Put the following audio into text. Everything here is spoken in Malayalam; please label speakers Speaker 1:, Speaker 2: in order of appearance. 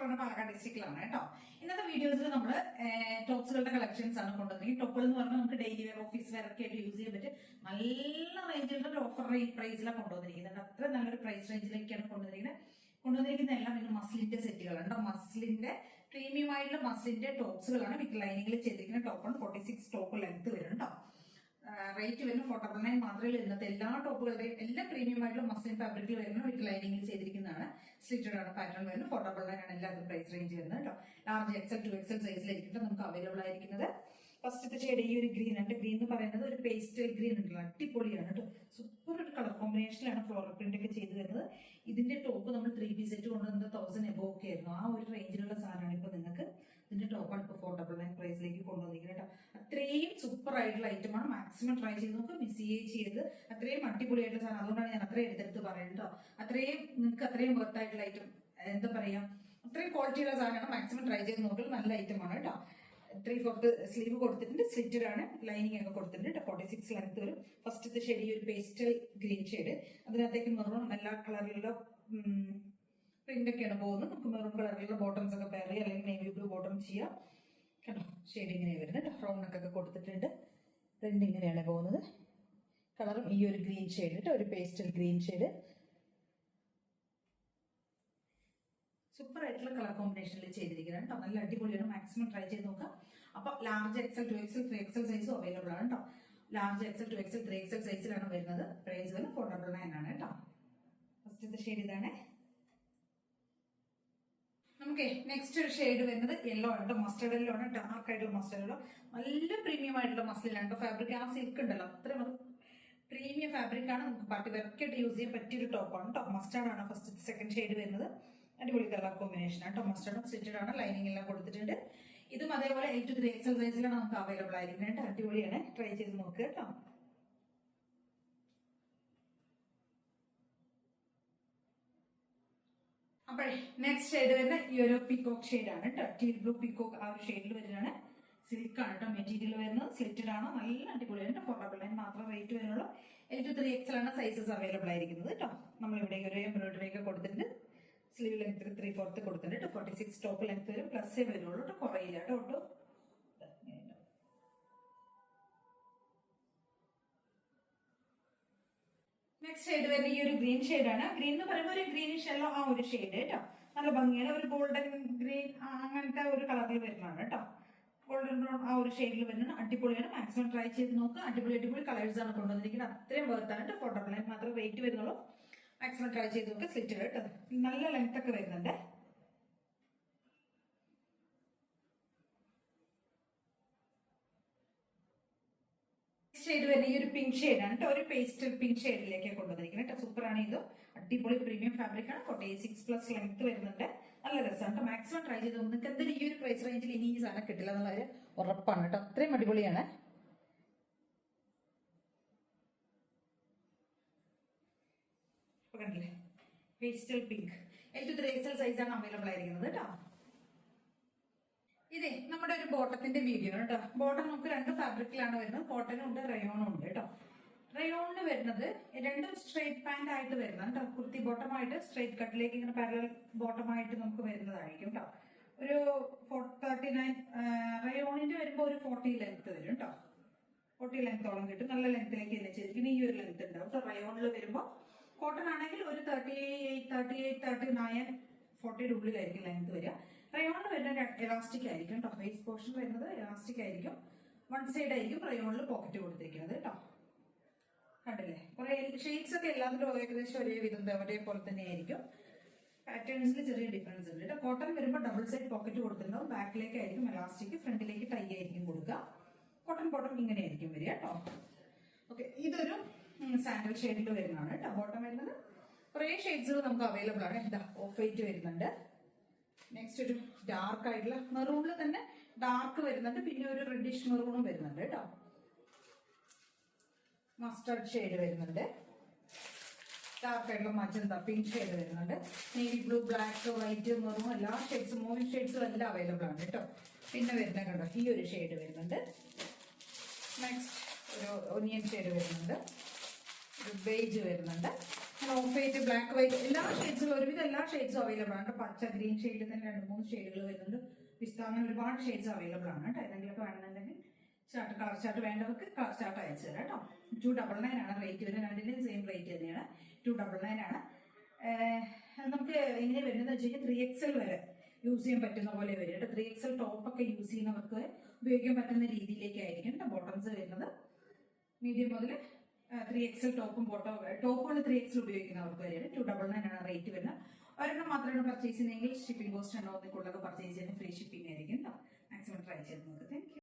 Speaker 1: പറയുന്ന പാലക്കാട് ഡിസ്ട്രിക്റ്റിലാണ് കേട്ടോ. ഇന്നത്തെ വീഡിയോസിൽ നമ്മൾ ടോപ്സുകളുടെ കളക്ഷൻസ് ആണ് കൊണ്ടുവന്നിരിക്കുന്നത്. ടോപ്പുകൾ എന്ന് പറഞ്ഞാൽ നമുക്ക് ഡെയിലി വെയർ, ഓഫീസ് വെയർ ഒക്കെ ആയിട്ട് യൂസ് ചെയ്യാൻ പറ്റും. നല്ല റേഞ്ചിലുള്ള ഒരു ഓഫർ പ്രൈസിലാണ് കൊണ്ടുവന്നിരിക്കുന്നത്. അത്ര നല്ലൊരു പ്രൈസ് റേഞ്ചിലേക്കാണ് കൊണ്ടുവന്നിരിക്കുന്ന എല്ലാം ഇന്ന് മസ്ലിന്റെ സെറ്റുകളുണ്ട്. മസ്ലിന്റെ പ്രീമിയം ആയിട്ടുള്ള മസ്ലിന്റെ ടോപ്സുകളാണ് വിത്ത് ലൈനിങ്ങിൽ ചെയ്തിരിക്കുന്ന. ടോപ്പാണ് 46 ടോപ്പ് ലെങ്ത് വരും കേട്ടോ. റേറ്റ് വരുന്ന 499 മാത്രമേ ഇന്നത്തെ എല്ലാ ടോപ്പുകളുടെയും എല്ലാം പ്രീമിയം ആയിട്ടുള്ള മസ്ലിൻ ഫാബ്രിക്കിൽ വരുന്ന വിത്ത് ലൈനിങ്ങിൽ ചെയ്തിരിക്കുന്നതാണ്. സ്ലിറ്റഡ് ആണ് പാറ്റേൺ വരുന്നത്. 499 ആണ് എല്ലാവരും പ്രൈസ് റേഞ്ച് വരുന്നത് കേട്ടോ. ലാർജ് എക്സൽ 2XL സൈസിലായിരിക്കും നമുക്ക് അവൈലബിൾ ആയിരിക്കുന്നത്. ഫസ്റ്റത്തെ ഷെയ്ഡ് ഈ ഒരു ഗ്രീൻ ഉണ്ട്. ഗ്രീൻ എന്ന് പറയുന്നത് ഒരു പേസ്റ്റൽ ഗ്രീൻ ഉണ്ടല്ലോ, അടിപൊളിയാണ് കേട്ടോ. സൂപ്പർ ഒരു കളർ കോമ്പിനേഷനിലാണ് ഫ്ലോറൽ പ്രിന്റ് ഒക്കെ ചെയ്ത് വരുന്നത്. ഇതിന്റെ ടോപ്പ് നമ്മൾ 3 പീസ് സെറ്റ് കൊണ്ടുവന്നത് 1000 എബോ ഒക്കെ ആയിരുന്നു. ആ ഒരു റേഞ്ചിലുള്ള സാധനമാണ് ഇപ്പൊ നിങ്ങൾക്ക് ഇതിന്റെ ടോപ്പാണ് ഇപ്പോൾ 499 പ്രൈസിലേക്ക് കൊണ്ടുവന്നിരിക്കുന്നത് കേട്ടോ. അത്രയും സൂപ്പർ ആയിട്ടുള്ള ഐറ്റമാണ്. മാക്സിമം ട്രൈ ചെയ്ത് നോക്കുക, മിസ് ചെയ്ത് അത്രയും അടിപൊളിയായിട്ടുള്ള സാധനം. അതുകൊണ്ടാണ് ഞാൻ അത്രയും എടുത്തെടുത്ത് പറയുന്നത് കേട്ടോ. അത്രയും നിങ്ങൾക്ക് അത്രയും വർത്ത് ആയിട്ടുള്ള ഐറ്റം, എന്താ പറയാ, അത്രയും ക്വാളിറ്റിയുള്ള സാധനമാണ്. മാക്സിമം ട്രൈ ചെയ്ത് നോക്കുക, നല്ല ഐറ്റമാണ് കേട്ടോ. 3/4 സ്ലീവ് കൊടുത്തിട്ടുണ്ട്. സ്ലിറ്റഡ് ആണ്, ലൈനിങ് ഒക്കെ കൊടുത്തിട്ടുണ്ട്. 46 ലെങ്ത് വരും. ഫസ്റ്റത്തെ ഷെയ്ഡ് ഈ ഒരു പേസ്റ്റൽ ഗ്രീൻ ഷെയ്ഡ്, അതിനകത്തേക്ക് മെറൂൺ എല്ലാ കളറിലുള്ള പ്രിന്റ് ഒക്കെയാണ് പോകുന്നത്. നമുക്ക് മെറൂൺ കളറിലുള്ള ബോട്ടംസ് ഒക്കെ പെയർ ചെയ്യാം, അല്ലെങ്കിൽ നേവി ബ്ലൂ ബോട്ടം ചെയ്യാം കേട്ടോ. ഷെയ്ഡ് ഇങ്ങനെ വരുന്നത് റൗണ്ടൊക്കെ കൊടുത്തിട്ടുണ്ട്. പ്രിന്റ് ഇങ്ങനെയാണ് പോകുന്നത്. കളറും ഈ ഒരു ഗ്രീൻ ഷെയ്ഡ് കേട്ടോ, ഒരു പേസ്റ്റൽ ഗ്രീൻ ഷെയ്ഡ്. സൂപ്പർ ആയിട്ടുള്ള കളർ കോമ്പിനേഷനിൽ ചെയ്തിരിക്കുന്നത് കേട്ടോ. നല്ല അടിപൊളിയാണ്. മാക്സിമം ട്രൈ ചെയ്ത് നോക്കാം. അപ്പൊ ലാർജ് എക്സൽ, 2XL, 3XL സൈസും അവൈലബിൾ ആണ് കേട്ടോ. ലാർജ് എക്സൽ, 2XL, 3XL സൈസിലാണ് വരുന്നത്. പ്രൈസ് വരുന്നത് 499 ആണ് കേട്ടോ. ഫസ്റ്റത്തെ ഷെയ്ഡ് ഇതാണ്. നമുക്ക് നെക്സ്റ്റ് ഒരു ഷെയ്ഡ് വരുന്നത് യെല്ലോ ആണ്. മസ്റ്റർഡ് യെല്ലോ ആണ്. ഡാർക്ക് ആയിട്ടുള്ള മസ്റ്റർഡ് യെല്ലോ. നല്ല പ്രീമിയം ആയിട്ടുള്ള മസ്ലിനാണ് ഫാബ്രിക്. ആ സിൽക്ക് ഉണ്ടല്ലോ, അത്രയും അത് പ്രീമിയം ഫാബ്രിക് ആണ്. നമുക്ക് പാർട്ടി വെയർക്കായിട്ട് യൂസ് ചെയ്യാൻ പറ്റിയൊരു ടോപ്പാണ് കേട്ടോ. മസ്റ്റർഡ് ആണ് ഫസ്റ്റ് സെക്കൻഡ് ഷെയ്ഡ് വരുന്നത്. അടിപൊളി കളർ കോമ്പിനേഷൻ ആണ് കേട്ടോ. മസ്റ്റർഡും സ്ലിറ്റഡ് ആണ്, ലൈനിങ് എല്ലാം കൊടുത്തിട്ടുണ്ട്. ഇതും അതേപോലെ 8 to 3XL സൈസിലാണ് നമുക്ക് അവൈലബിൾ ആയിരിക്കുന്നത്. അടിപൊളിയാണ്, ട്രൈ ചെയ്ത് നോക്കുക കേട്ടോ. അപ്പോഴേ നെക്സ്റ്റ് ഷെയ്ഡ് വരുന്ന ഈ ഒരു പീക്കോക്ക് ഷെയ്ഡ് ആണ് കേട്ടോ. ടീൽ ബ്ലൂ പീക്കോക്ക് ആ ഒരു ഷെയ്ഡിൽ വരുന്നതാണ്. സിൽക്ക് ആണ് കേട്ടോ മെറ്റീരിയൽ വരുന്നത്. സ്ലിറ്റഡ് ആണ്, നല്ല അടിപൊളിയാണ്. 499 മാത്രം റേറ്റ് വരുന്നുള്ളൂ. 8 to 3XL ആണ് സൈസസ് അവൈലബിൾ ആയിരിക്കുന്നത് കേട്ടോ. നമ്മളിവിടെ ഒരു എംബ്രോയിഡറി ഒക്കെ കൊടുത്തിട്ടുണ്ട്. സ്ലീവ് ലെങ്ത് 3/4 കൊടുത്തിട്ടുണ്ട്. 46 ടോപ്പ് ലെങ്ത് വരും. പ്ലസ് വരുള്ളൂ കേട്ടോ, കുറയില്ല കേട്ടോ. നെക്സ്റ്റ് ഷെയ്ഡ് വരുന്ന ഈ ഒരു ഗ്രീൻ ഷെയ്ഡാണ്. ഗ്രീൻ എന്ന് പറയുമ്പോൾ ഒരു ഗ്രീനിഷ് യെല്ലോ ആ ഒരു ഷെയ്ഡ് കേട്ടോ. നല്ല ഭംഗിയാണ്. ഒരു ഗോൾഡൻ ഗ്രീൻ അങ്ങനത്തെ ഒരു കളറിൽ വരുന്നതാണ് കേട്ടോ. ഗോൾഡൻ ബ്രൗൺ ആ ഒരു ഷെയ്ഡിൽ വരുന്നത് അടിപൊളിയാണ്. മാക്സിമം ട്രൈ ചെയ്ത് നോക്കുക. അടിപൊളി കളേഴ്സ് ആണ് കൊണ്ടുവന്നിരിക്കുന്നത്. അത്രയും വർത്താണ്. 499 മാത്രമേ റേറ്റ് വരുന്നുള്ളൂ. മാക്സിമം ട്രൈ ചെയ്ത് നോക്കുക. സ്ലിറ്റ് കേട്ടോ, നല്ല ലെങ്ത് ഒക്കെ വരുന്നുണ്ട്. ഷെയ്ഡ് വരുന്ന ഈ ഒരു പിങ്ക് ഷെയ്ഡാണ് കേട്ടോ. ഒരു പേസ്റ്റൽ പിങ്ക് ഷെയ്ഡിലേക്കാണ് കൊണ്ടുവന്നിരിക്കുന്നത് കേട്ടോ. സൂപ്പർ ആണ്. ഇത് അടിപൊളി പ്രീമിയം ഫാബ്രിക് ആണ്. 46+ ലെങ്ത് വരുന്നുണ്ട്. നല്ല രസമാണ് കേട്ടോ. മാക്സിമം ട്രൈ ചെയ്ത് നിങ്ങൾക്ക് എന്തായാലും ഈ ഒരു പ്രൈസ് റേഞ്ചിൽ ഇനി ഈ സാധനം കിട്ടില്ല എന്നുള്ളൊരു ഉറപ്പാണ് കേട്ടോ. അത്രയും അടിപൊളിയാണ്. കണ്ടില്ലേ, പേസ്റ്റൽ പിങ്ക്. 8 to 3XL സൈസാണ് അവൈലബിൾ ആയിരിക്കുന്നത് കേട്ടോ. ഇതേ നമ്മുടെ ഒരു ബോട്ടത്തിന്റെ വീഡിയോ കേട്ടോ. ബോട്ടം നമുക്ക് 2 ഫാബ്രിക്കിലാണ് വരുന്നത്. കോട്ടനും ഉണ്ട്, റയോണും ഉണ്ട് കേട്ടോ. റയോണിന് വരുന്നത് രണ്ടും സ്ട്രേറ്റ് പാന്റ് ആയിട്ട് വരുന്നത് കേട്ടോ. കുർത്തി ബോട്ടമായിട്ട് സ്ട്രേറ്റ് കട്ടിലേക്ക് ഇങ്ങനെ പാരലൽ ബോട്ടമായിട്ട് നമുക്ക് വരുന്നതായിരിക്കും കേട്ടോ. ഒരു 39 റയോണിന്റെ വരുമ്പോൾ ഒരു 40 ലെങ്ത് വരും കേട്ടോ. 40 ലെങ്ത്തോളം കിട്ടും. നല്ല ലെങ്ത്തിലേക്ക് തന്നെ ചെയ്തിരിക്കുന്നത്. ഈ ഒരു ലെങ്ത് ഉണ്ടാവും കേട്ടോ. റയോണിൽ വരുമ്പോൾ കോട്ടൺ ആണെങ്കിൽ ഒരു 38, 39, 40യുടെ ഉള്ളിലായിരിക്കും ലെങ്ത് വരിക. റയോണിൽ വരുന്ന എലാസ്റ്റിക് ആയിരിക്കും കേട്ടോ. ഫേസ് പോർഷൻ വരുന്നത് എലാസ്റ്റിക് ആയിരിക്കും. 1 സൈഡ് ആയിരിക്കും റയോണിൽ പോക്കറ്റ് കൊടുത്തിരിക്കുന്നത് കേട്ടോ. കണ്ടില്ലേ, കുറെ ഷെയ്ഡ്സ് ഒക്കെ എല്ലാത്തിലും ഏകദേശം ഒരേ വിധം ഒരേപോലെ തന്നെ ആയിരിക്കും. പാറ്റേൺസിൽ ചെറിയ ഡിഫറൻസ് ഉണ്ട് കേട്ടോ. കോട്ടൺ വരുമ്പോൾ ഡബിൾ സൈഡ് പോക്കറ്റ് കൊടുത്തിട്ടുണ്ടാവും. ബാക്കിലേക്ക് ആയിരിക്കും എലാസ്റ്റിക്, ഫ്രണ്ടിലേക്ക് ടൈ ആയിരിക്കും കൊടുക്കുക. കോട്ടൺ ബോട്ടം ഇങ്ങനെ ആയിരിക്കും വരിക കേട്ടോ. ഓക്കെ, ഇതൊരു സാൻഡൽ ഷെയ്ഡിൽ വരുന്നതാണ് കേട്ടോ. ബോട്ടം വരുന്നത് കുറെ ഷെയ്ഡ്സുകൾ നമുക്ക് അവൈലബിൾ ആണ്. എന്താ ഓഫ് വൈറ്റ് വരുന്നുണ്ട്. നെക്സ്റ്റ് ഒരു ഡാർക്ക് ആയിട്ടുള്ള മെറൂണിൽ തന്നെ ഡാർക്ക് വരുന്നുണ്ട്. പിന്നെ ഒരു റെഡിഷ് മെറൂണും വരുന്നുണ്ട് കേട്ടോ. മസ്റ്റർഡ് ഷെയ്ഡ് വരുന്നുണ്ട്. ഡാർക്ക് ആയിട്ടുള്ള മജന്ത പിങ്ക് ഷെയ്ഡ് വരുന്നുണ്ട്. Navy blue, black, white, maroon എല്ലാ ഷെയ്ഡ്സും മൂവിങ് ഷെയ്ഡ്സും എല്ലാം അവൈലബിൾ ആണ് കേട്ടോ. പിന്നെ വരുന്ന കണ്ടോ ഈ ഒരു ഷെയ്ഡ് വരുന്നുണ്ട്. നെക്സ്റ്റ് ഒരു ഒനിയൻ ഷെയ്ഡ് വരുന്നുണ്ട്. ബേജ് വരുന്നുണ്ട്, ഓഫ് വൈറ്റ്, ബ്ലാക്ക് വൈറ്റ്, എല്ലാ ഷെയ്ഡ്സും ഒരുവിധം എല്ലാ ഷെയ്ഡ്സും അവൈലബിൾ ആണ്. പച്ച ഗ്രീൻ ഷെയ്ഡിൽ തന്നെ 2-3 ഷെയ്ഡുകൾ വരുന്നുണ്ട്. പിസ്ത, അങ്ങനെ ഒരുപാട് ഷെയ്ഡ്സ് അവൈലബിൾ ആണ് കേട്ടോ. ഏതെങ്കിലുമൊക്കെ വേണമെന്നുണ്ടെങ്കിൽ കളർ ചാർട്ട് വേണ്ടവർക്ക് കളർ ചാർട്ട് അയച്ചു തരാം കേട്ടോ. 299 ആണ് റേറ്റ് വരുന്നത്. രണ്ടിന്റെയും സെയിം റേറ്റ് തന്നെയാണ്, 299 ആണ്. നമുക്ക് എങ്ങനെ വരുന്നത് വെച്ച് കഴിഞ്ഞാൽ 3XL വരെ യൂസ് ചെയ്യാൻ പറ്റുന്ന പോലെ വരും കേട്ടോ. 3XL ടോപ്പൊക്കെ യൂസ് ചെയ്യുന്നവർക്ക് ഉപയോഗിക്കാൻ പറ്റുന്ന രീതിയിലേക്കായിരിക്കും കേട്ടോ ബോട്ടംസ് വരുന്നത്. മീഡിയം മുതൽ 3XL ടോപ്പും ടോപ്പുകൾ 3XL ഉപയോഗിക്കുന്നവർക്ക് വരെയാണ്. 299 ആണ് റേറ്റ് വരുന്നത്. ഒരെണ്ണം മാത്രമാണ് പർച്ചേസ് ചെയ്യുന്നതെങ്കിൽ ഷിപ്പിംഗ് കോസ്റ്റ് ഉണ്ടോ, അതിനുള്ളത് പർച്ചേസ് ചെയ്യുന്ന ഫ്രീ ഷിപ്പിംഗ് ആയിരിക്കും കേട്ടോ. മാക്സിമം ട്രൈ ചെയ്ത് നോക്കുക. Thank you.